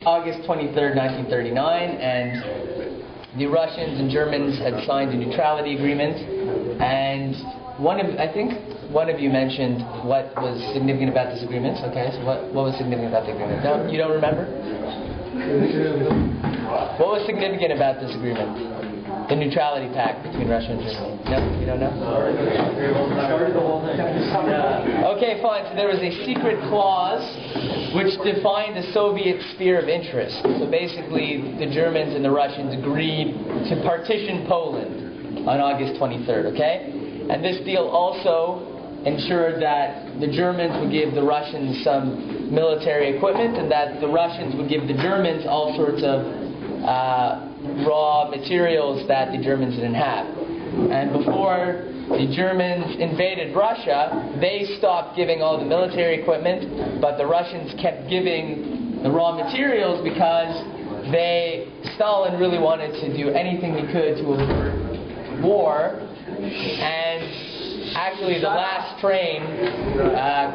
August 23rd, 1939, and the Russians and Germans had signed a neutrality agreement, and I think one of you mentioned what was significant about this agreement. Okay, so what was significant about the agreement? No, you don't remember? What was significant about this agreement? The neutrality pact between Russia and Germany. No? You don't know? Okay, fine. So there was a secret clause which defined the Soviet sphere of interest. So basically, the Germans and the Russians agreed to partition Poland on August 23rd, okay? And this deal also ensured that the Germans would give the Russians some military equipment, and that the Russians would give the Germans all sorts of raw materials that the Germans didn't have. And before the Germans invaded Russia, they stopped giving all the military equipment, but the Russians kept giving the raw materials because Stalin really wanted to do anything he could to avert war. And actually, the last train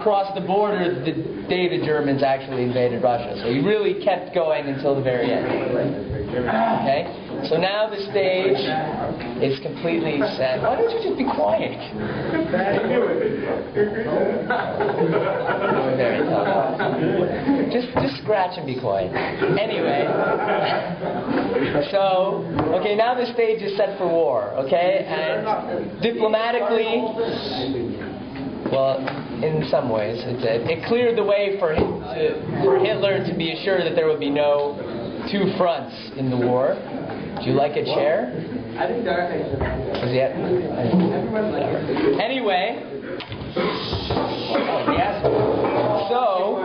crossed the border the day the Germans actually invaded Russia. So he really kept going until the very end. Okay? So now the stage is completely set. Why don't you just be quiet? Very tough. Just scratch and be quiet. Anyway, so okay, now the stage is set for war. Okay, and diplomatically, well, in some ways, it cleared the way for Hitler to be assured that there would be no two fronts in the war. Do you like a chair? I think Darchei should. Is it? Anyway. Yes. So,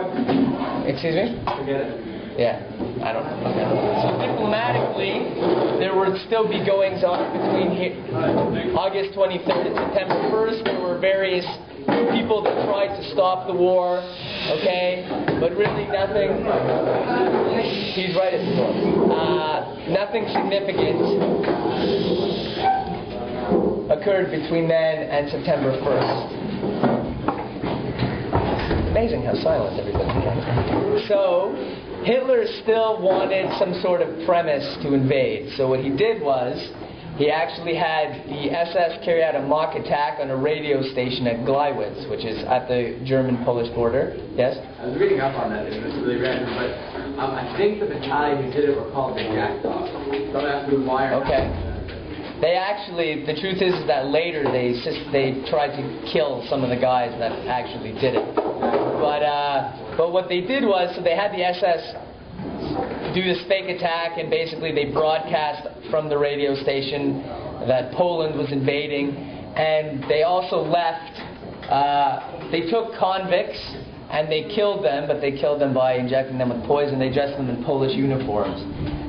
excuse me? Forget it. Yeah, I don't know. Okay. So diplomatically, there would still be goings on between August 23rd and September 1st. There were various people that tried to stop the war, okay, but really nothing. He's right at the door. Nothing significant occurred between then and September 1st. Amazing how silent everybody became. So Hitler still wanted some sort of premise to invade. So what he did was, he actually had the SS carry out a mock attack on a radio station at Gleiwitz, which is at the German-Polish border. Yes? I was reading up on that, and it's really random, but I think the battalion who did it were called the Jackdaws. Don't ask me why or okay. They actually, the truth is that later they tried to kill some of the guys that actually did it. But what they did was, so they had the SS do this fake attack, and basically they broadcast from the radio station that Poland was invading, and they also left, they took convicts and they killed them, but they killed them by injecting them with poison. They dressed them in Polish uniforms.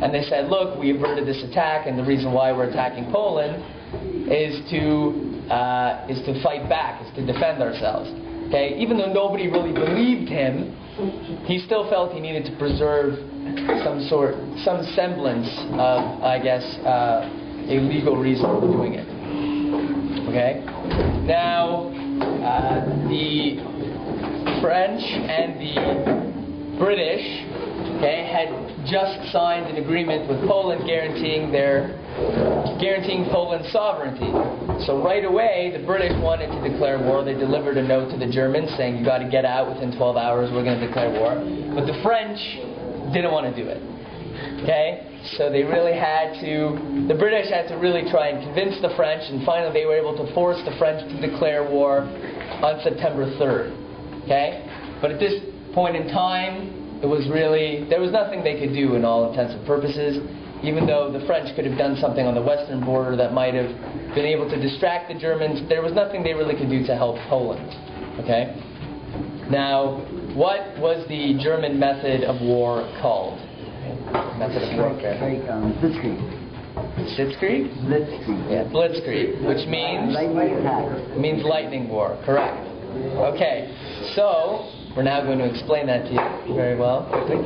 And they said, look, we averted this attack, and the reason why we're attacking Poland is to fight back, is to defend ourselves. Okay? Even though nobody really believed him, he still felt he needed to preserve some semblance of, I guess, a legal reason for doing it. Okay? Now, the French and the British, okay, had just signed an agreement with Poland guaranteeing Poland's sovereignty. So right away, the British wanted to declare war. They delivered a note to the Germans saying, you got to get out within 12 hours, we're going to declare war. But the French didn't want to do it. Okay? So they really the British had to really try and convince the French, and finally they were able to force the French to declare war on September 3rd. Okay? But at this point in time, there was nothing they could do in all intents and purposes, even though the French could have done something on the western border that might have been able to distract the Germans. There was nothing they really could do to help Poland. Okay? Now, what was the German method of war called? Method of warfare. Blitzkrieg. Blitzkrieg? Blitzkrieg. Yeah, Blitzkrieg, which means lightning war. Correct. Okay, so we're now going to explain that to you very well, quickly.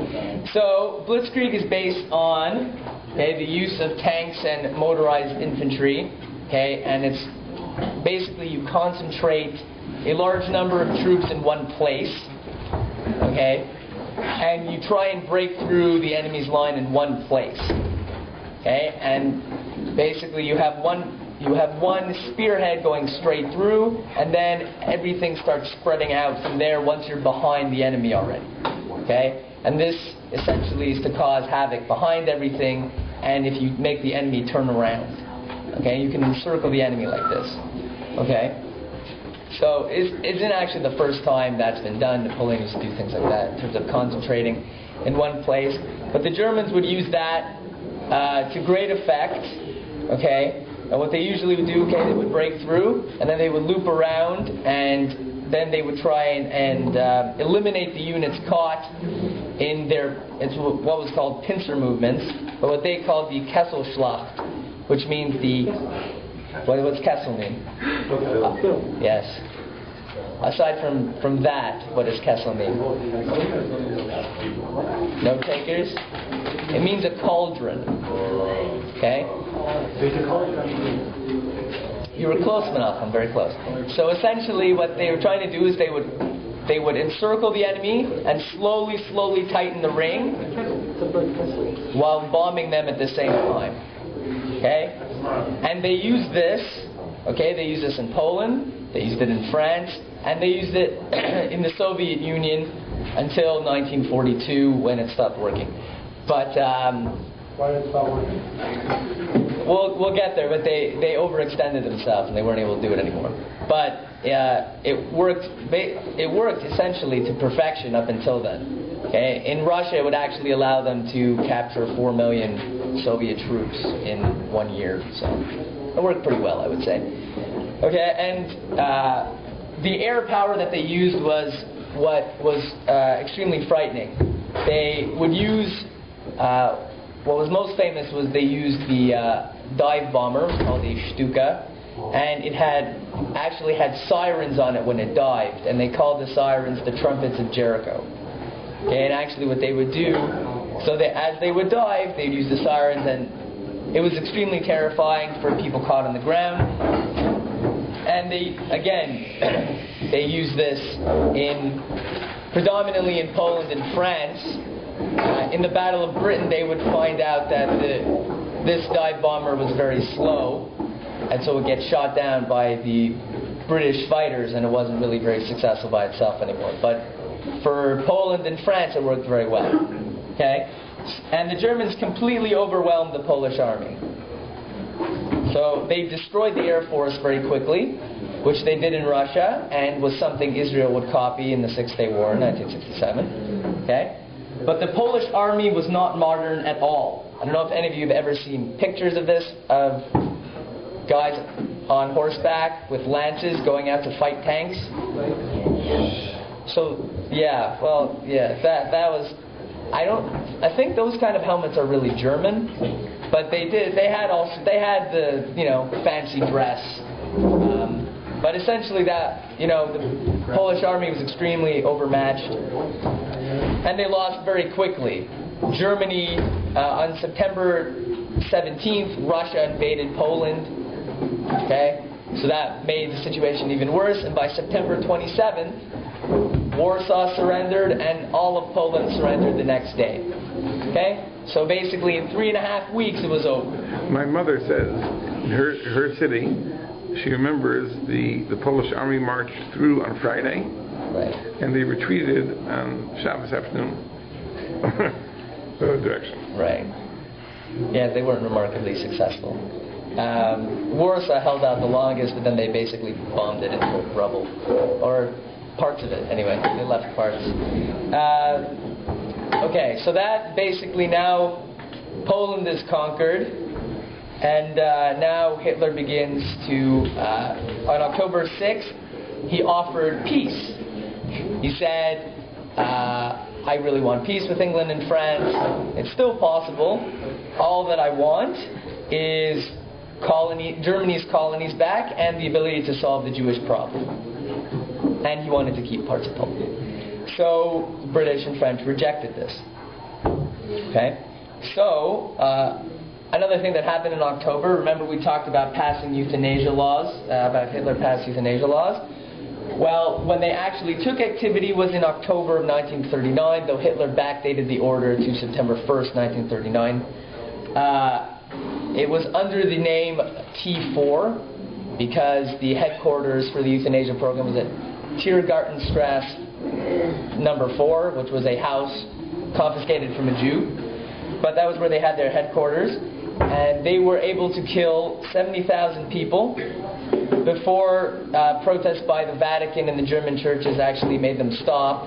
So Blitzkrieg is based on the use of tanks and motorized infantry. Okay, and it's basically you concentrate a large number of troops in one place. Okay, and you try and break through the enemy's line in one place. Okay, and basically you have one spearhead going straight through, and then everything starts spreading out from there once you're behind the enemy already. Okay, and this essentially is to cause havoc behind everything, and if you make the enemy turn around. Okay, you can encircle the enemy like this. Okay, so it isn't actually the first time that's been done. Napoleon used to do things like that in terms of concentrating in one place, but the Germans would use that to great effect. Okay, and what they usually would do, they would break through, and then they would loop around, and then they would try and eliminate the units caught in it's what was called pincer movements, but what they called the Kesselschlacht, which means what's Kessel mean? Yes. Aside from that, what does Kessel mean? No takers? It means a cauldron. Okay? You were close, Menachem, very close. So essentially what they were trying to do is they would encircle the enemy and slowly tighten the ring while bombing them at the same time. Okay? And they use this, they use this in Poland, they used it in France, and they used it in the Soviet Union until 1942 when it stopped working. But why did it stop working? We'll get there, but they overextended themselves and they weren't able to do it anymore. But it worked. It worked essentially to perfection up until then. Okay, in Russia, it would actually allow them to capture 4 million Soviet troops in 1 year. So it worked pretty well, I would say. Okay, and the air power that they used was what was extremely frightening. They would use what was most famous was they used the dive bomber called the Stuka, and it actually had sirens on it when it dived, and they called the sirens the trumpets of Jericho. Okay, and actually what they would do, as they would dive, they'd use the sirens, and it was extremely terrifying for people caught on the ground. And they use this predominantly in Poland and France. In the Battle of Britain, they would find out that this dive bomber was very slow, and so it would get shot down by the British fighters, and it wasn't really very successful by itself anymore. But for Poland and France, it worked very well. Okay, and the Germans completely overwhelmed the Polish army. So they destroyed the Air Force very quickly, which they did in Russia, and was something Israel would copy in the Six-Day War in 1967. Okay. But the Polish army was not modern at all. I don't know if any of you have ever seen pictures of this, of guys on horseback with lances going out to fight tanks. So, that was, I think those kind of helmets are really German, but they had the, fancy dress. But essentially the Polish army was extremely overmatched, and they lost very quickly. Germany, on September 17th, Russia invaded Poland. Okay, so that made the situation even worse, and by September 27th, Warsaw surrendered, and all of Poland surrendered the next day. Okay, so basically in 3.5 weeks it was over. My mother says in her city, she remembers the Polish army marched through on Friday, right, and they retreated on Shabbos afternoon. The other direction. Right. Yeah, they weren't remarkably successful. Warsaw held out the longest, but then they basically bombed it into rubble, or parts of it. Anyway, they left parts. Okay, so that basically now Poland is conquered. And now Hitler begins to, on October 6th, he offered peace. He said, I really want peace with England and France. It's still possible. All that I want is Germany's colonies back and the ability to solve the Jewish problem. And he wanted to keep parts of Poland. So the British and French rejected this. Okay? So, another thing that happened in October, remember we talked about passing euthanasia laws, about Hitler passed euthanasia laws. Well, when they actually took activity was in October of 1939, though Hitler backdated the order to September 1st, 1939. It was under the name T4 because the headquarters for the euthanasia program was at Tiergartenstrasse number 4, which was a house confiscated from a Jew. But that was where they had their headquarters. And they were able to kill 70,000 people before protests by the Vatican and the German churches actually made them stop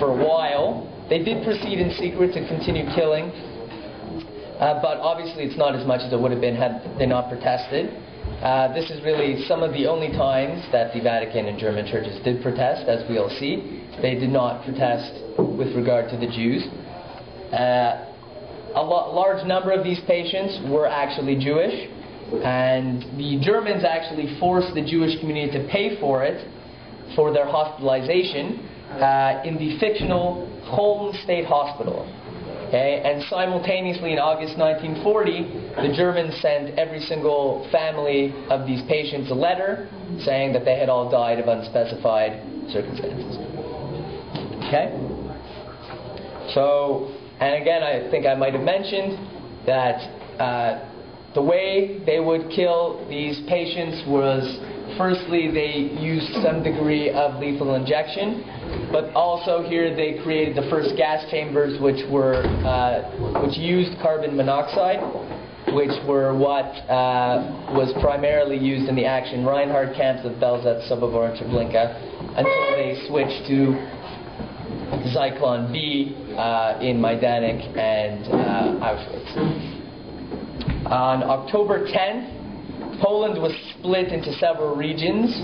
for a while. They did proceed in secret to continue killing, but obviously it's not as much as it would have been had they not protested. This is really some of the only times that the Vatican and German churches did protest, as we'll see. They did not protest with regard to the Jews. A large number of these patients were actually Jewish, and the Germans actually forced the Jewish community to pay for it, for their hospitalization, in the fictional Cologne State Hospital. Okay? And simultaneously in August 1940, the Germans sent every single family of these patients a letter saying that they had all died of unspecified circumstances. Okay? So, and again, I think I might have mentioned that the way they would kill these patients was, firstly, they used some degree of lethal injection, but also here they created the first gas chambers, which used carbon monoxide, which were what was primarily used in the Action Reinhardt camps of Belzec, Sobibor, and Treblinka, until they switched to Zyklon B in Majdanek and Auschwitz. On October 10th, Poland was split into several regions.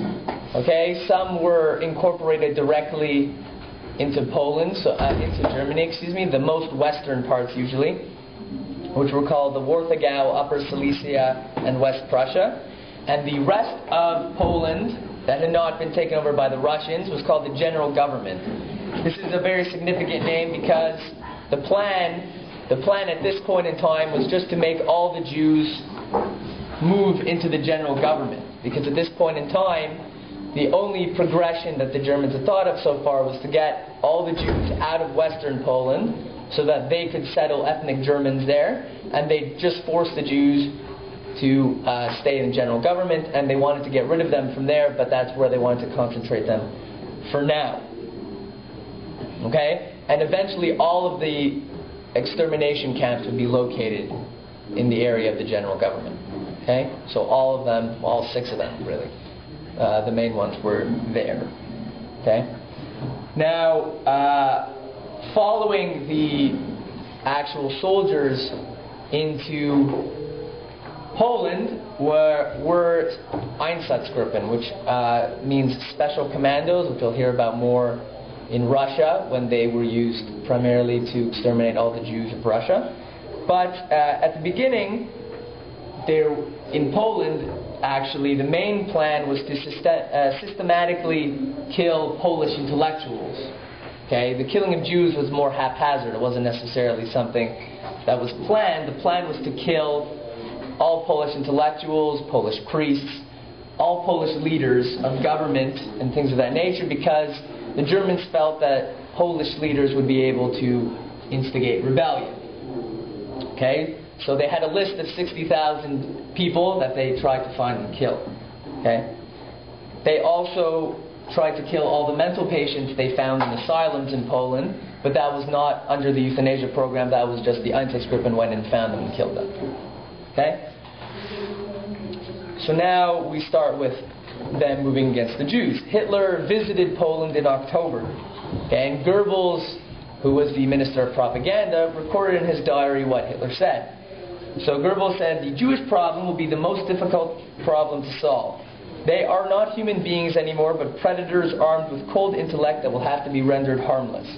Okay, some were incorporated directly into Poland, into Germany, the most western parts usually, which were called the Warthegau, Upper Silesia, and West Prussia. And the rest of Poland that had not been taken over by the Russians was called the General Government. This is a very significant name because the plan at this point in time was just to make all the Jews move into the general government. Because at this point in time, the only progression that the Germans had thought of so far was to get all the Jews out of Western Poland so that they could settle ethnic Germans there, and they just forced the Jews to stay in the general government, and they wanted to get rid of them from there, but that's where they wanted to concentrate them for now. Okay? And eventually all of the extermination camps would be located in the area of the general government. Okay? So all of them, all 6 of them really, the main ones were there. Okay? Now, following the actual soldiers into Poland were Einsatzgruppen, which means special commandos, which we'll hear about more in Russia, when they were used primarily to exterminate all the Jews of Russia. But at the beginning, in Poland, actually, the main plan was to systematically kill Polish intellectuals. Okay, the killing of Jews was more haphazard. It wasn't necessarily something that was planned. The plan was to kill all Polish intellectuals, Polish priests, all Polish leaders of government and things of that nature, because the Germans felt that Polish leaders would be able to instigate rebellion. Okay? So they had a list of 60,000 people that they tried to find and kill. Okay? They also tried to kill all the mental patients they found in asylums in Poland, but that was not under the euthanasia program. That was just the Einsatzgruppen went and found them and killed them. Okay? So now we start with them moving against the Jews. Hitler visited Poland in October. Okay? And Goebbels, who was the Minister of Propaganda, recorded in his diary what Hitler said. So Goebbels said, "The Jewish problem will be the most difficult problem to solve. They are not human beings anymore, but predators armed with cold intellect that will have to be rendered harmless.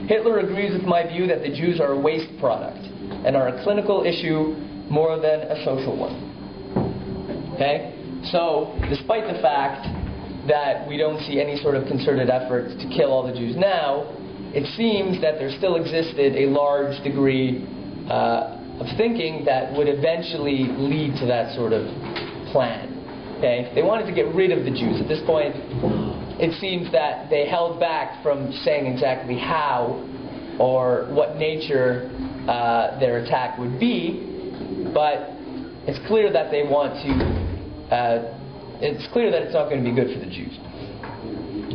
Hitler agrees with my view that the Jews are a waste product and are a clinical issue more than a social one." Okay? So, despite the fact that we don't see any sort of concerted effort to kill all the Jews now, it seems that there still existed a large degree of thinking that would eventually lead to that sort of plan. Okay? They wanted to get rid of the Jews. At this point, it seems that they held back from saying exactly how or what nature their attack would be, but it's clear that they want to. It's clear that it's not going to be good for the Jews.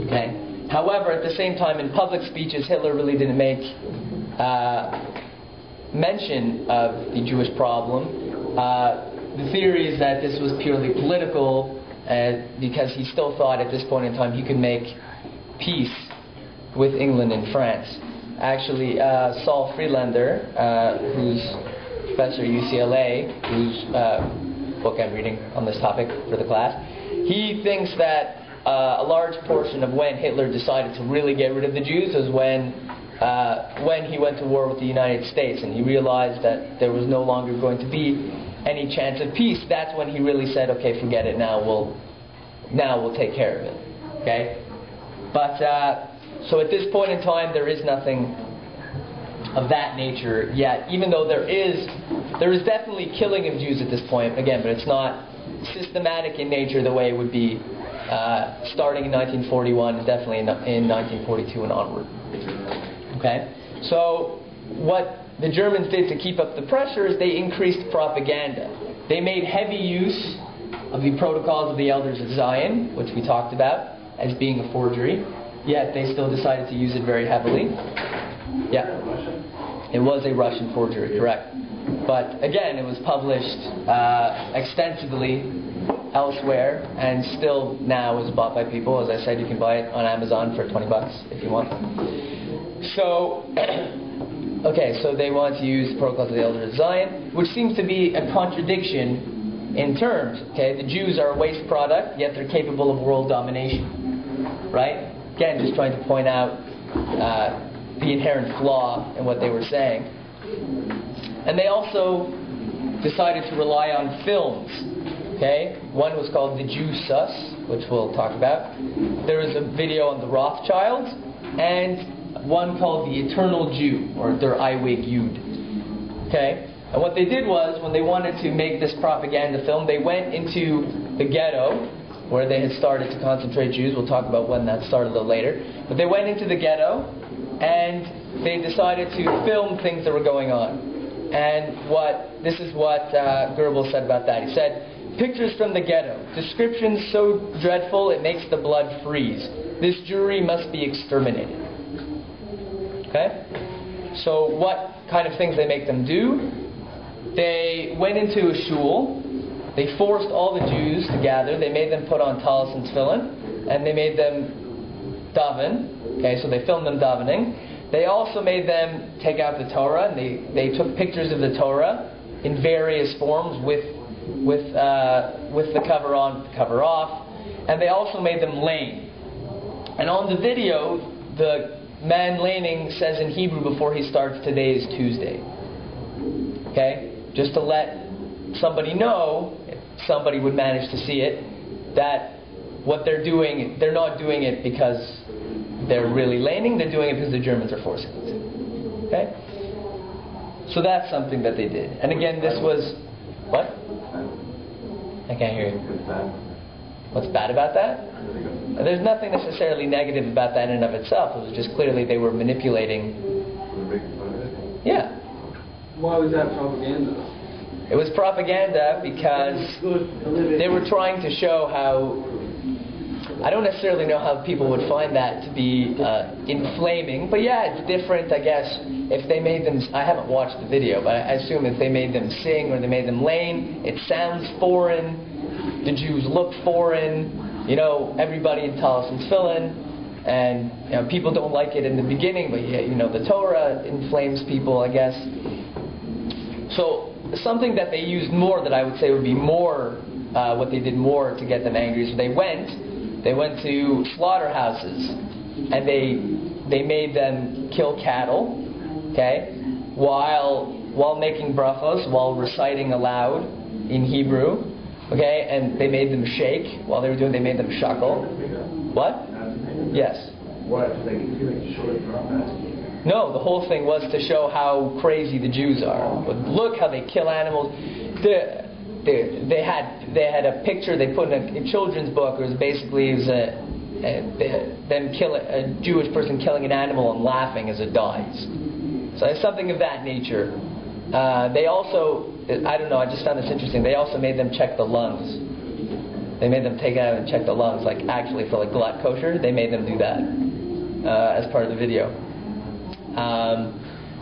Okay. However, at the same time, in public speeches, Hitler really didn't make mention of the Jewish problem. The theory is that this was purely political, because he still thought at this point in time he could make peace with England and France. Actually, Saul Friedlander, who's professor at UCLA, whose book I'm reading on this topic for the class, he thinks that a large portion of when Hitler decided to really get rid of the Jews was when he went to war with the United States, and he realized that there was no longer going to be any chance of peace. That's when he really said, "Okay, forget it. Now we'll take care of it." Okay, but so at this point in time, there is nothing of that nature yet. Even though there is definitely killing of Jews at this point. Again, but it's not systematic in nature the way it would be starting in 1941 and definitely in 1942 and onward. Okay, so what the Germans did to keep up the pressure is they increased propaganda. They made heavy use of the Protocols of the Elders of Zion, which we talked about as being a forgery, yet they still decided to use it very heavily. Yeah, it was a Russian forgery, correct. But again, it was published extensively elsewhere, and still now is bought by people. As I said, you can buy it on Amazon for $20 if you want. So, okay, so they want to use the Protocols of the Elders of Zion, which seems to be a contradiction in terms. Okay, the Jews are a waste product, yet they're capable of world domination. Right? Again, just trying to point out the inherent flaw in what they were saying. And they also decided to rely on films. Okay, one was called The Jew Sus, which we'll talk about. There was a video on the Rothschilds, and one called The Eternal Jew, or Der Ewig Jude. Okay, and what they did was, when they wanted to make this propaganda film, they went into the ghetto, where they had started to concentrate Jews. We'll talk about when that started a little later. But they went into the ghetto, and they decided to film things that were going on. And this is what Goebbels said about that. He said, "Pictures from the ghetto. Descriptions so dreadful it makes the blood freeze. This Jewry must be exterminated." Okay? So what kind of things they make them do? They went into a shul. They forced all the Jews to gather. They made them put on talis and tefillin, and they made them daven. Okay, so they filmed them davening. They also made them take out the Torah, and they took pictures of the Torah in various forms with the cover on, cover off, and they also made them lame. And on the video, the man laning says in Hebrew before he starts, "Today is Tuesday." Okay, just to let somebody know, if somebody would manage to see it, that what they're doing, they're not doing it because they're really laning, they're doing it because the Germans are forcing it. Okay? So that's something that they did. And again, this was... What? I can't hear you. What's bad about that? There's nothing necessarily negative about that in and of itself. It was just clearly they were manipulating... Yeah. Why was that propaganda? It was propaganda because they were trying to show how... I don't necessarily know how people would find that to be inflaming, but yeah, it's different, I guess, if they made them... I haven't watched the video, but I assume if they made them sing or they made them lame, it sounds foreign, the Jews look foreign, everybody in talis and tefillin, and people don't like it in the beginning, but the Torah inflames people, I guess. So something that they used more, that I would say would be more, what they did more to get them angry, so they went to slaughterhouses, and they made them kill cattle, okay, while making brachos, while reciting aloud in Hebrew, okay, and they made them shake while they were doing. They made them shackle. What? Yes. What? They short No, the whole thing was to show how crazy the Jews are. But look how they kill animals. They had a picture they put in a children's book. It was them kill a Jewish person killing an animal and laughing as it dies. So it's something of that nature. They also, I don't know, I just found this interesting. They also made them check the lungs. They made them take it out and check the lungs, like actually for like glut kosher. They made them do that as part of the video.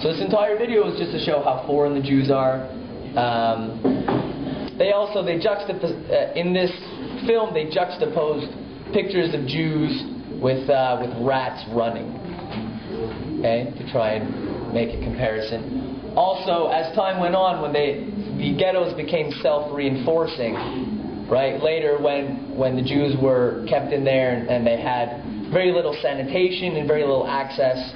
So this entire video is just to show how foreign the Jews are. In this film they juxtaposed pictures of Jews with rats running. Okay, to try and make a comparison. Also, as time went on, when the ghettos became self-reinforcing, right? Later, when the Jews were kept in there and they had very little sanitation and very little access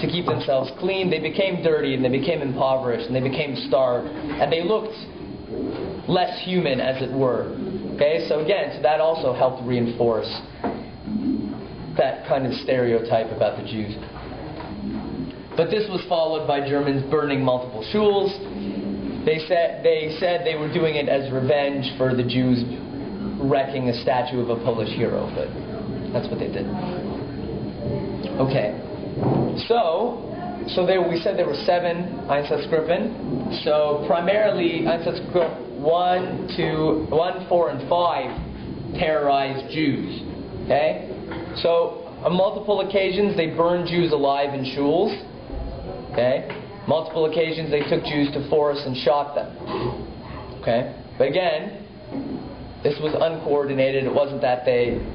to keep themselves clean, they became dirty and they became impoverished and they became starved and they looked less human, as it were. Okay, so again, that also helped reinforce that kind of stereotype about the Jews. But this was followed by Germans burning multiple shuls. They said they were doing it as revenge for the Jews wrecking a statue of a Polish hero, but that's what they did. Okay, so we said there were 7 Einsatzgruppen. So primarily Einsatzgruppe 1, 4, and 5 terrorized Jews. Okay, so on multiple occasions they burned Jews alive in shuls. Okay, multiple occasions they took Jews to forests and shot them. Okay, but again, this was uncoordinated. It wasn't that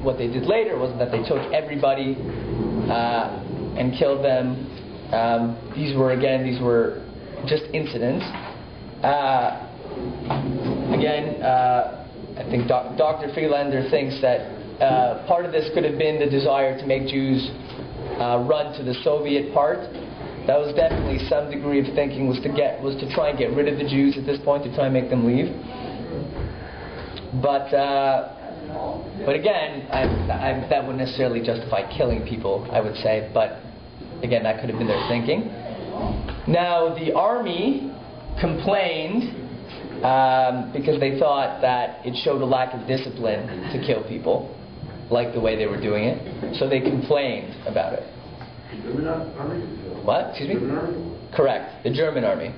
what they did later wasn't that they took everybody and killed them. These were just incidents. I think Dr. Friedlander thinks that part of this could have been the desire to make Jews run to the Soviet part. That was definitely some degree of thinking was to try and get rid of the Jews at this point, to try and make them leave. But again, that wouldn't necessarily justify killing people, I would say. But again, that could have been their thinking. Now, the army complained because they thought that it showed a lack of discipline to kill people, like the way they were doing it. So they complained about it. German army? What? Excuse me? German army? Correct. The German army.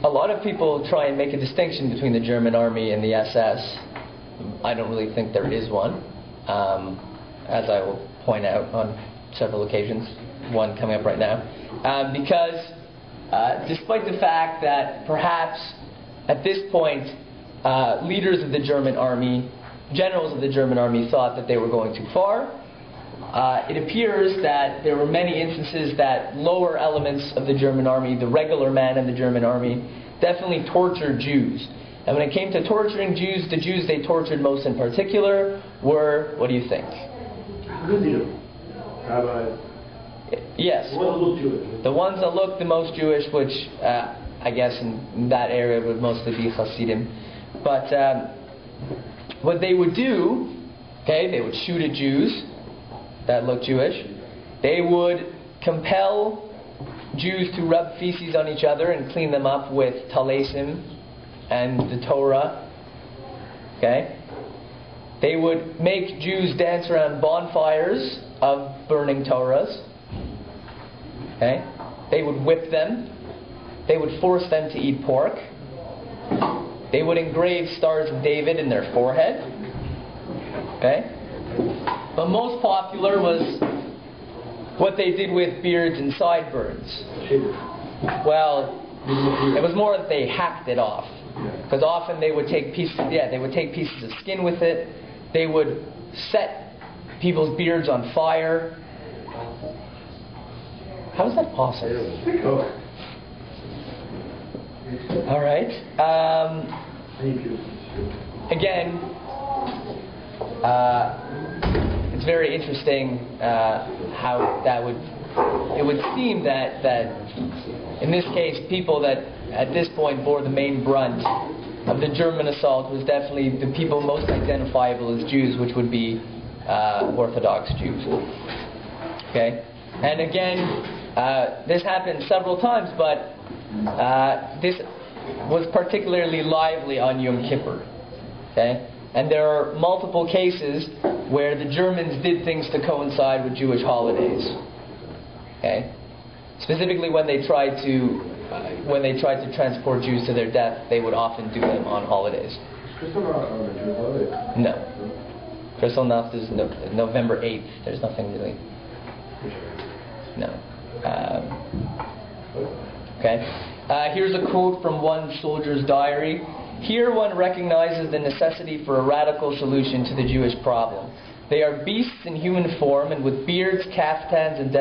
A lot of people try and make a distinction between the German army and the SS. I don't really think there is one, as I will point out on several occasions, one coming up right now. Because despite the fact that perhaps at this point leaders of the German army, generals of the German army, thought that they were going too far, it appears that there were many instances that lower elements of the German army, the regular man in the German army, definitely tortured Jews. And when it came to torturing Jews, the Jews they tortured most in particular were, what do you think? Rabbis. Yes. The ones that look Jewish. The ones that looked the most Jewish, which I guess in that area would mostly be Hasidim. But what they would do, okay, they would shoot at Jews that looked Jewish. They would compel Jews to rub feces on each other and clean them up with Talesim and the Torah. Okay? They would make Jews dance around bonfires of burning Torahs. Okay? They would whip them. They would force them to eat pork. They would engrave stars of David in their forehead. Okay? But most popular was what they did with beards and sideburns. Well, it was more that they hacked it off. Because often they would take pieces of skin with it. They would set people's beards on fire. How is that possible? All right. Again, it's very interesting how that would. It would seem that in this case, people that at this point bore the main brunt of the German assault was definitely the people most identifiable as Jews, which would be Orthodox Jews. Okay, and again, this happened several times, but this was particularly lively on Yom Kippur. Okay, And there are multiple cases where the Germans did things to coincide with Jewish holidays. Okay? Specifically when they tried to transport Jews to their death, they would often do them on holidays. No. Kristallnacht is November 8th. There's nothing really. No. Okay. Here's a quote from one soldier's diary. Here one recognizes the necessity for a radical solution to the Jewish problem. They are beasts in human form and with beards, caftans, and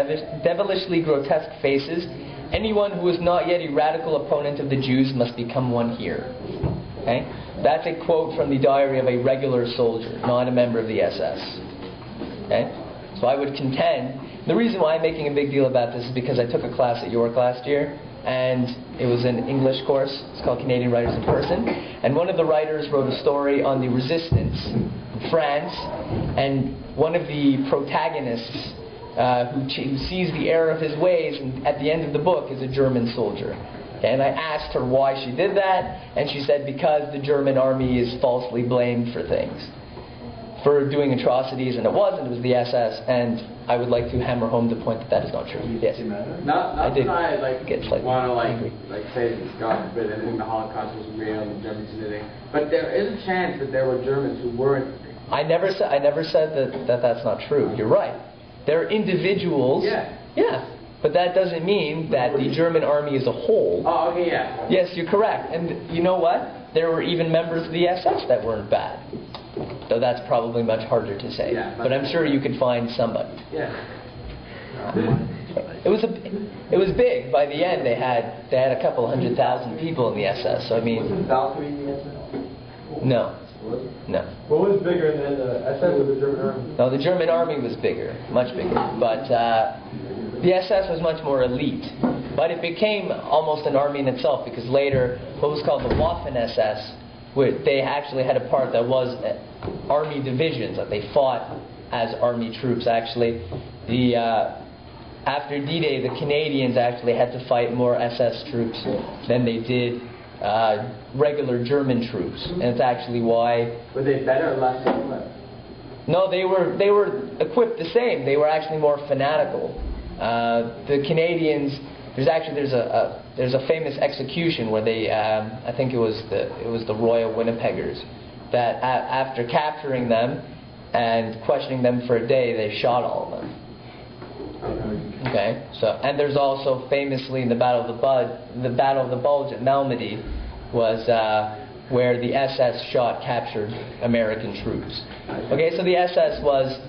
devilishly grotesque faces. Anyone who is not yet a radical opponent of the Jews must become one here. Okay? That's a quote from the diary of a regular soldier, not a member of the SS. Okay? So I would contend, the reason why I'm making a big deal about this is because I took a class at York last year, and it was an English course. It's called Canadian Writers in Person. And one of the writers wrote a story on the resistance in France, and one of the protagonists who sees the error of his ways and at the end of the book is a German soldier. Okay, and I asked her why she did that, and she said because the German army is falsely blamed for things, for doing atrocities, and it was the SS, and I would like to hammer home the point that that is not true. Yes. Not I did that I get slightly want to angry. say that God forbid anything the Holocaust was real and the Germans did anything, but there is a chance that there were Germans who weren't. I never said that that's not true. You're right. There are individuals. Yeah. Yeah. But that doesn't mean that the German army as a whole. Oh, okay, yeah. Yes, you're correct. And you know what? There were even members of the SS that weren't bad. Though that's probably much harder to say. Yeah, but I'm sure you could find somebody. Yeah. It was big. By the end, they had a couple 100,000 people in the SS. So I mean. Wasn't Valkyrie in the SS? No. No. What was bigger than the SS or the German army? No, the German army was bigger, much bigger. But the SS was much more elite. But it became almost an army in itself because later, what was called the Waffen-SS, where they actually had a part that was army divisions, that they fought as army troops. Actually, after D-Day, the Canadians actually had to fight more SS troops than they did regular German troops, and it's actually why. Were they better or less equipped? No, they were equipped the same. They were actually more fanatical. The Canadians, there's a famous execution where they, I think it was the Royal Winnipeggers, that after capturing them and questioning them for a day, they shot all of them. Okay, so and there's also famously in the Battle of the Bulge at Malmedy was where the SS captured American troops. Okay, so the SS was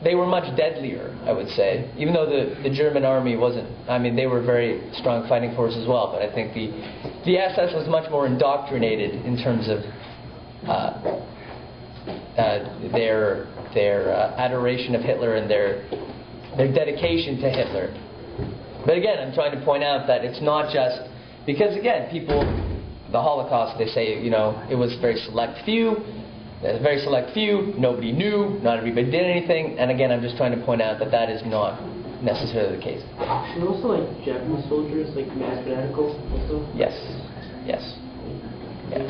they were much deadlier, I would say, even though the German army wasn't. I mean, they were a very strong fighting force as well, but I think the SS was much more indoctrinated in terms of their adoration of Hitler and their dedication to Hitler. But again, I'm trying to point out that it's not just because, again, the Holocaust, they say, it was a very select few. There's a very select few. Nobody knew. Not everybody did anything. And again, I'm just trying to point out that that is not necessarily the case. And also, like Japanese soldiers, like mass fanatical, also. Yes. Yes. Yeah.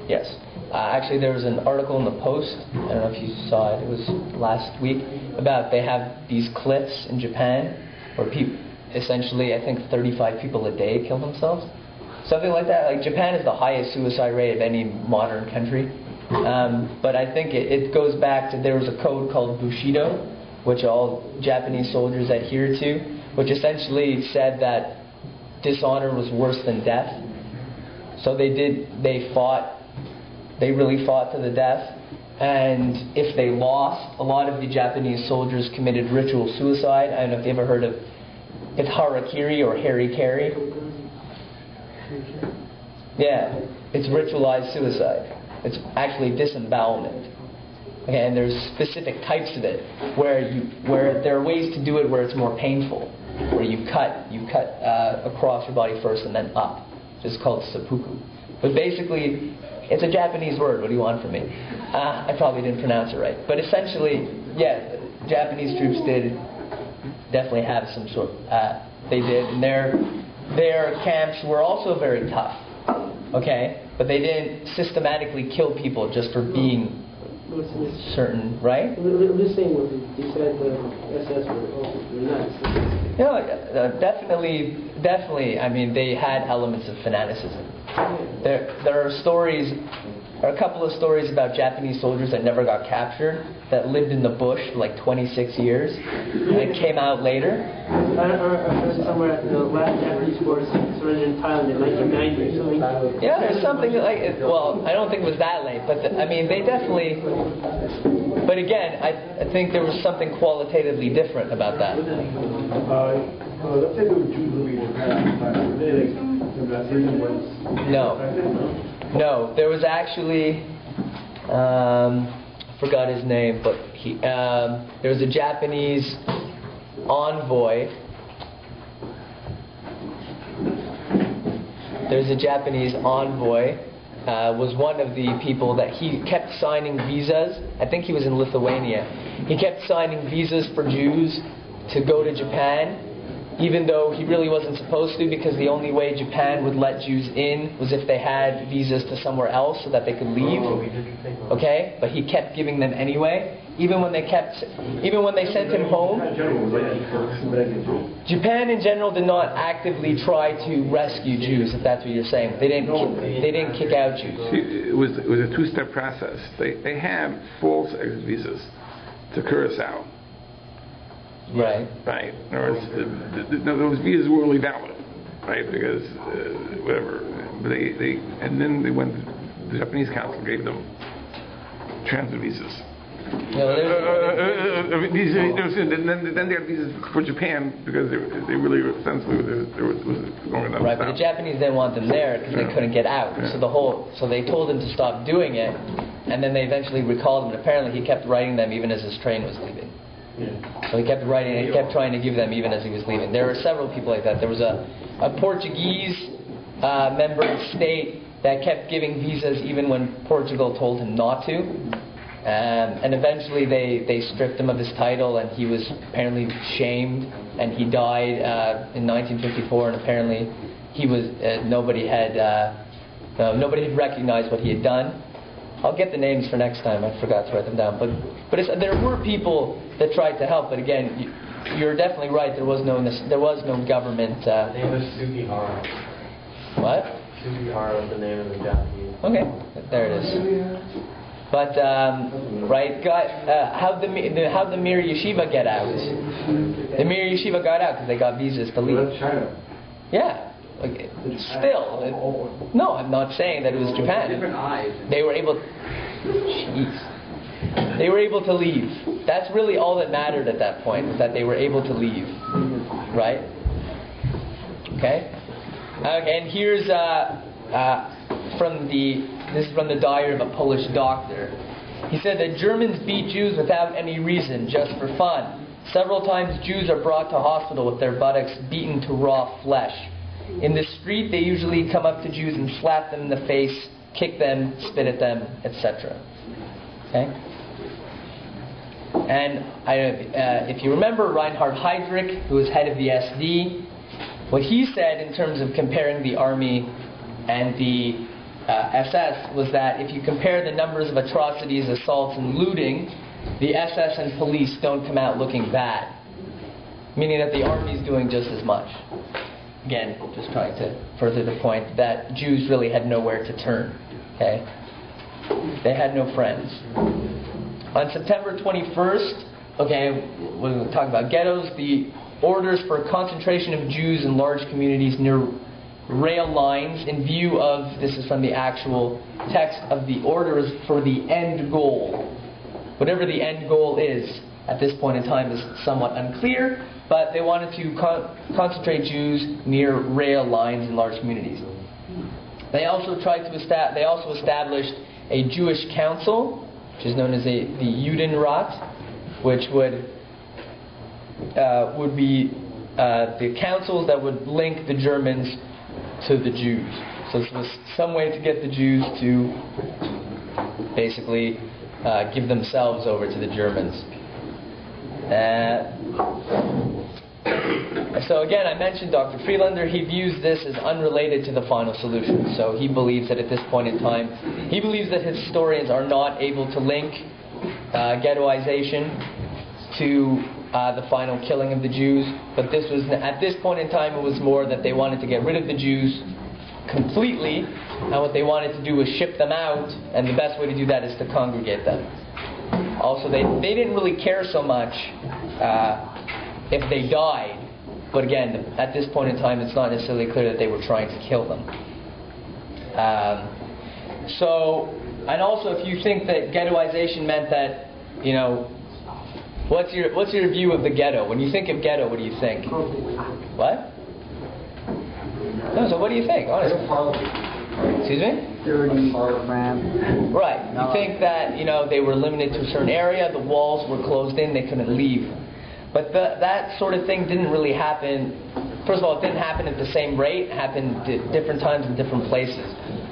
Yes. Actually, there was an article in the Post, I don't know if you saw it, it was last week, about they have these cliffs in Japan where people, essentially, I think 35 people a day kill themselves. Something like that. Like Japan is the highest suicide rate of any modern country. But I think it goes back to, there was a code called Bushido, which all Japanese soldiers adhered to, which essentially said that dishonor was worse than death. So they really fought to the death, and if they lost, a lot of the Japanese soldiers committed ritual suicide. I don't know if you ever heard of it's harakiri or harikari. Yeah, it's ritualized suicide. It's actually disembowelment. Okay, and there's specific types of it where there are ways to do it where it's more painful, where you cut across your body first and then up. It's called seppuku. But basically, it's a Japanese word. What do you want from me? I probably didn't pronounce it right. But essentially, yeah, Japanese troops did definitely have some sort. They did, and their camps were also very tough. Okay, but they didn't systematically kill people just for being certain, right? I'm just saying what he said. The SS were nuts. No, definitely. I mean, they had elements of fanaticism. There are stories, or a couple of stories about Japanese soldiers that never got captured, that lived in the bush for like 26 years, and came out later. I heard somewhere at the last Japanese force surrendered in Thailand in 1990 or something. Yeah, there's something like, well, I don't think it was that late, but I mean, they definitely. But again, I think there was something qualitatively different about that. Let's say there were Jews living in Japan at the time. Were they like the Syrian ones? No, there was actually, forgot his name, but there was a Japanese envoy. Was one of the people that he kept signing visas. I think he was in Lithuania. He kept signing visas for Jews to go to Japan, even though he really wasn't supposed to, because the only way Japan would let Jews in was if they had visas to somewhere else so that they could leave. Okay? But he kept giving them anyway. Even when they sent him home, Japan in general did not actively try to rescue Jews, if that's what you're saying. They didn't kick out Jews. See, it was a two-step process. They have false exit visas to Curacao. Right. Right. In other words, those visas were only valid, right? Because whatever. But and then they went. The Japanese council gave them transit visas. No, then they had visas for Japan because they really ostensibly was going enough. Right, but the Japanese didn't want them there because they couldn't get out. Yeah. So they told him to stop doing it, and then they eventually recalled him. And apparently, he kept writing them even as his train was leaving. So he kept writing, and he kept trying to give them even as he was leaving. There were several people like that. There was a Portuguese member of state that kept giving visas even when Portugal told him not to. And eventually they stripped him of his title, and he was apparently shamed, and he died in 1954. And apparently he was nobody had recognized what he had done. I'll get the names for next time. I forgot to write them down. But there were people that tried to help. But again, you're definitely right. There was no government. The name was Sugihara. What? Sugihara was the name of the Japanese. Okay, there it is. But right, how'd the Mir Yeshiva get out? The Mir Yeshiva got out because they got visas to leave. China. Yeah. Okay. Still, no, I'm not saying that it was Japan. Different eyes. They were able. They were able to leave. That's really all that mattered at that point, was that they were able to leave. Right? Okay. Okay. And here's this is from the diary of a Polish doctor. He said that Germans beat Jews without any reason, just for fun. Several times Jews are brought to hospital with their buttocks beaten to raw flesh. In the street, they usually come up to Jews and slap them in the face, kick them, spit at them, etc. Okay? And if you remember Reinhard Heydrich, who was head of the SD, what he said in terms of comparing the army and the SS was that if you compare the numbers of atrocities, assaults, and looting, the SS and police don't come out looking bad. Meaning that the army's doing just as much. Again, just trying to further the point that Jews really had nowhere to turn. Okay? They had no friends. On September 21st, okay, we're talking about ghettos, the orders for concentration of Jews in large communities near rail lines in view of, this is from the actual text of the orders for the end goal. Whatever the end goal is at this point in time is somewhat unclear, but they wanted to concentrate Jews near rail lines in large communities. They also established a Jewish council, which is known as the Judenrat, which would be the councils that would link the Germans to the Jews. So this was some way to get the Jews to basically give themselves over to the Germans. So again, I mentioned Dr. Friedlander. He views this as unrelated to the final solution. So he believes that at this point in time, he believes that historians are not able to link ghettoization to the final killing of the Jews. But this was, at this point in time, it was more that they wanted to get rid of the Jews completely, and what they wanted to do was ship them out, and the best way to do that is to congregate them. Also, they didn't really care so much if they died, but again, at this point in time, it's not necessarily clear that they were trying to kill them. And also, if you think that ghettoization meant that, you know, what's your view of the ghetto? When you think of ghetto, what do you think? What? No, so what do you think, honestly? Excuse me? Dirty, man. Right. You think that, you know, they were limited to a certain area, the walls were closed in, they couldn't leave. But that sort of thing didn't really happen. First of all, it didn't happen at the same rate. It happened at different times in different places.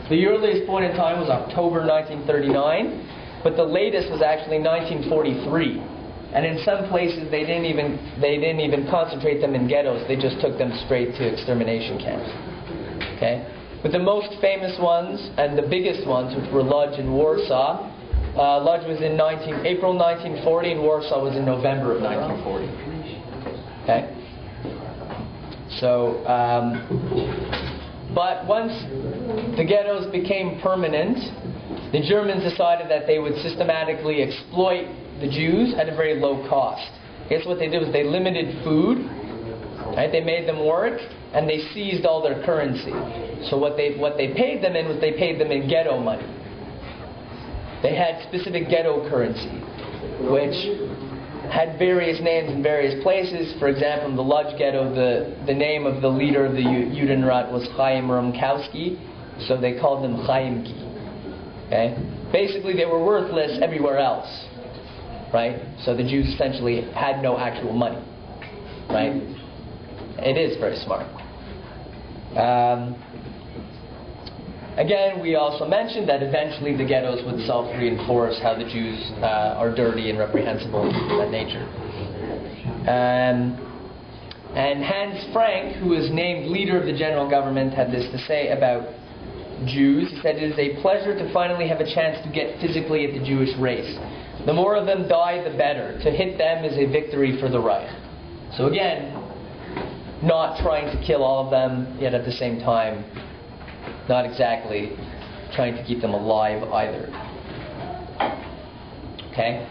The earliest point in time was October 1939, but the latest was actually 1943. And in some places, they didn't even concentrate them in ghettos. They just took them straight to extermination camps. Okay? But the most famous ones and the biggest ones, which were Lodz and Warsaw, Lodz was in April 1940, and Warsaw was in November of 1940. Okay? So, but once the ghettos became permanent, the Germans decided that they would systematically exploit the Jews at a very low cost. Guess what they did was they limited food, right? They made them work, and they seized all their currency. So what they paid them in was they paid them in ghetto money. They had specific ghetto currency, which had various names in various places. For example, in the Lodz ghetto, the name of the leader of the Judenrat was Chaim Romkowski, so they called them Chaimki. Okay? Basically, they were worthless everywhere else, right? So the Jews essentially had no actual money, right? It is very smart. Again, we also mentioned that eventually the ghettos would self-reinforce how the Jews are dirty and reprehensible in nature. And Hans Frank, who was named leader of the general government, had this to say about Jews. He said, "It is a pleasure to finally have a chance to get physically at the Jewish race. The more of them die, the better. To hit them is a victory for the Reich." So again, not trying to kill all of them, yet at the same time, not exactly trying to keep them alive either. Okay?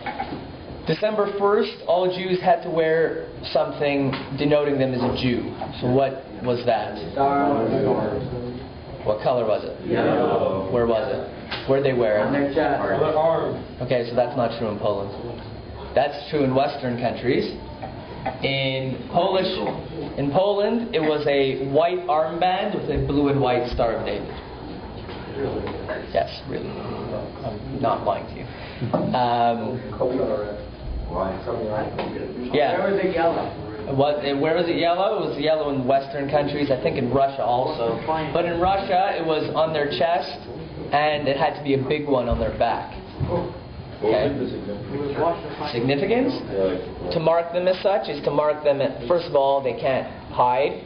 December 1st, all Jews had to wear something denoting them as a Jew. So what was that? What color was it? Yellow. Where was it? Where'd they wear On it? their chest. Okay, so that's not true in Poland. That's true in Western countries. In Poland, it was a white armband with a blue and white Star of David. Yes, really. I'm not lying to you. Yeah. Where was it yellow? Where was it yellow? It was yellow in Western countries. I think in Russia also. But in Russia, it was on their chest, and it had to be a big one on their back. Okay. Significance? To mark them as such is to mark them at, first of all, they can't hide,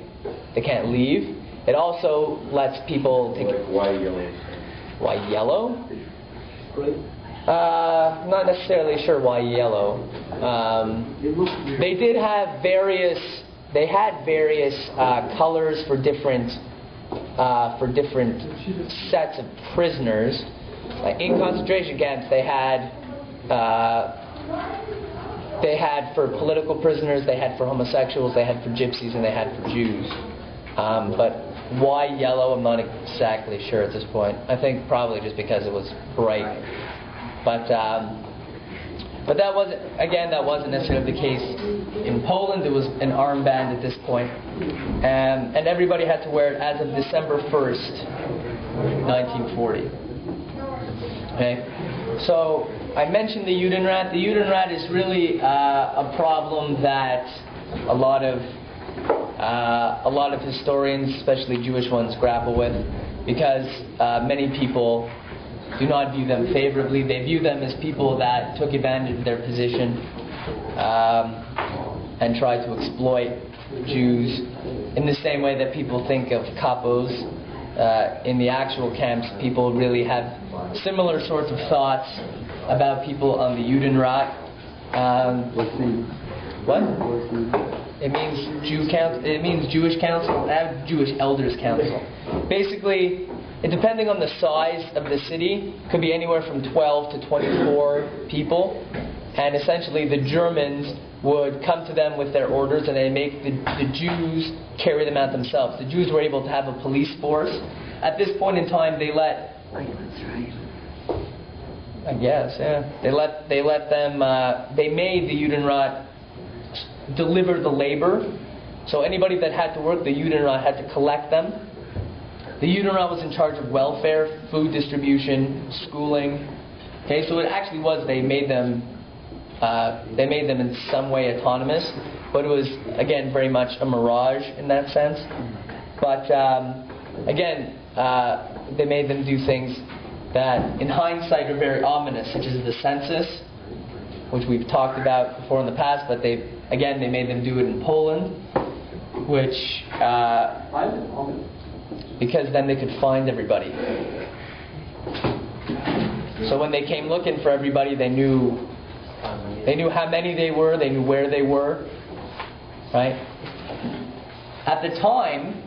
they can't leave. It also lets people take it. Why yellow? Why yellow? Not necessarily sure why yellow. They did have various. They had various colors for different sets of prisoners. Like in concentration camps, they had for political prisoners, they had for homosexuals, they had for gypsies, and they had for Jews. But why yellow? I'm not exactly sure at this point. I think probably just because it was bright. But that wasn't necessarily the case in Poland. It was an armband at this point, and everybody had to wear it as of December 1st, 1940. Okay, so I mentioned the Judenrat. The Judenrat is really a problem that a lot of historians, especially Jewish ones, grapple with, because many people do not view them favorably. They view them as people that took advantage of their position and tried to exploit Jews in the same way that people think of capos. In the actual camps, people really have similar sorts of thoughts about people on the Judenrat. What? It means It means Jewish council. Jewish elders council. Basically, depending on the size of the city, could be anywhere from 12 to 24 people. And essentially, the Germans would come to them with their orders, and they make the Jews carry them out themselves. The Jews were able to have a police force. At this point in time, they let. I guess, yeah. They let them. They made the Judenrat deliver the labor. So anybody that had to work, the Judenrat had to collect them. The Judenrat was in charge of welfare, food distribution, schooling. Okay, so it actually was they made them in some way autonomous, but it was again very much a mirage in that sense. But again, they made them do things that in hindsight are very ominous, such as the census, which we've talked about before in the past, but they made them do it in Poland, which because then they could find everybody. So when they came looking for everybody, they knew how many they were, they knew where they were, right? At the time,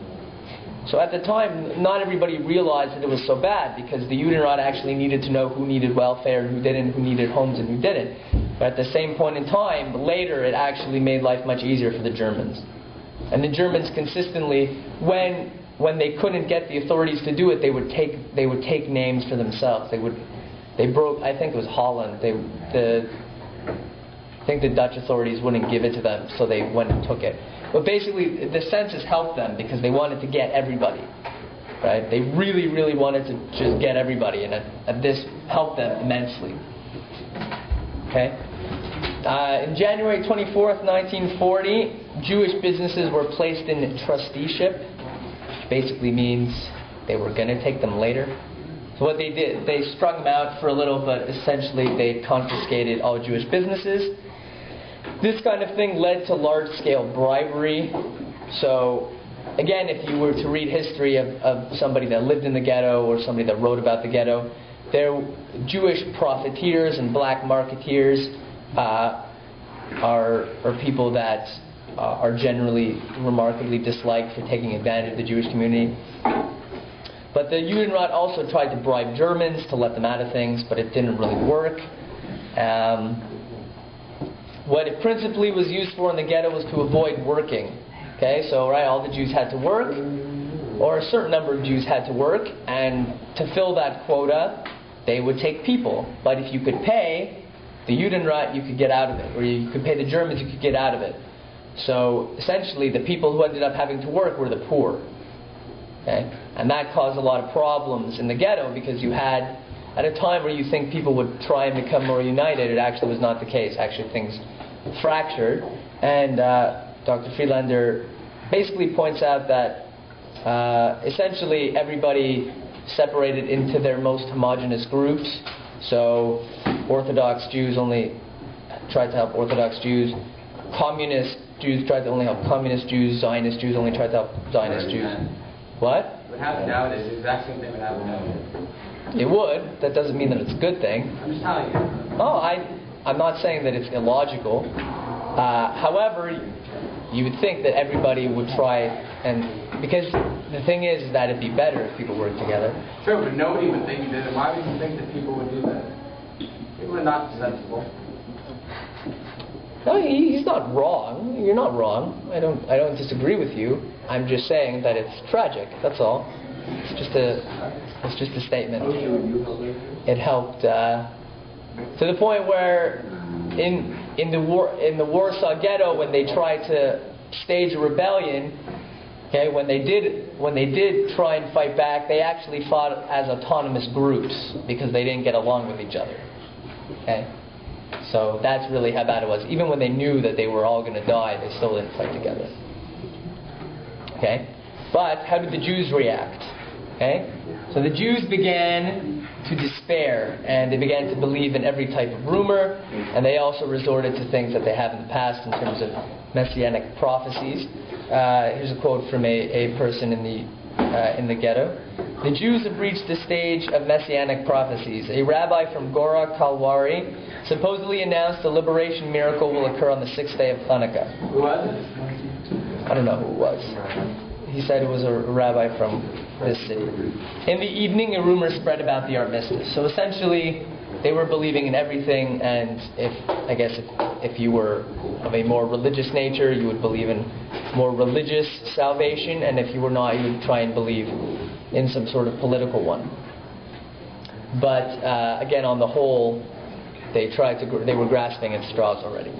not everybody realized that it was so bad, because the Judenrat actually needed to know who needed welfare, who didn't, who needed homes and who didn't. But at the same point in time, later, it actually made life much easier for the Germans. And the Germans consistently, when they couldn't get the authorities to do it, they would take names for themselves. They broke. I think it was Holland. I think the Dutch authorities wouldn't give it to them, so they went and took it. But basically, the census helped them because they wanted to get everybody. Right? They really, really wanted to just get everybody, and this helped them immensely. Okay. In January 24th, 1940, Jewish businesses were placed in trusteeship, which basically means they were going to take them later. So what they did, they strung them out for a little, but essentially they confiscated all Jewish businesses. This kind of thing led to large-scale bribery. So, again, if you were to read history of somebody that lived in the ghetto or somebody that wrote about the ghetto, Jewish profiteers and black marketeers are people that are generally remarkably disliked for taking advantage of the Jewish community. But the Judenrat also tried to bribe Germans to let them out of things, but it didn't really work. What it principally was used for in the ghetto was to avoid working. Okay, so all the Jews had to work, or a certain number of Jews had to work, and to fill that quota, they would take people. But if you could pay the Judenrat, you could get out of it, or you could pay the Germans, you could get out of it. So essentially, the people who ended up having to work were the poor. Okay, and that caused a lot of problems in the ghetto, because you had, at a time where you think people would try and become more united, it actually was not the case. Actually, things fractured, and Dr. Friedlander basically points out that essentially everybody separated into their most homogeneous groups. So Orthodox Jews only tried to help Orthodox Jews. Communist Jews tried to only help Communist Jews. Zionist Jews only tried to help Zionist Jews. What? What happened nowadays, the exact same thing would happen nowadays. It would. That doesn't mean that it's a good thing. I'm just telling you. Oh, I'm not saying that it's illogical. However, you would think that everybody would try, and because the thing is that it'd be better if people worked together. Sure, but nobody would think you did it. Why would you think that people would do that? People are not sensible. No, he's not wrong. You're not wrong. I don't disagree with you. I'm just saying that it's tragic. That's all. It's just a statement. It helped to the point where in the Warsaw Ghetto, when they tried to stage a rebellion, okay, when they did try and fight back, they actually fought as autonomous groups because they didn't get along with each other. Okay, so that's really how bad it was. Even when they knew that they were all going to die, they still didn't fight together. Okay, but how did the Jews react? Okay, so the Jews began to despair, and they began to believe in every type of rumor, and they also resorted to things that they have in the past in terms of messianic prophecies. Here's a quote from a person in the ghetto. The Jews have reached the stage of messianic prophecies. A rabbi from Gora Kalwari supposedly announced a liberation miracle will occur on the 6th day of Hanukkah. Who was it? I don't know who it was. He said it was a rabbi from this city. In the evening, a rumor spread about the armistice. So essentially, they were believing in everything, and if you were of a more religious nature, you would believe in more religious salvation, and if you were not, you would try and believe in some sort of political one. But again, on the whole, they were grasping at straws already.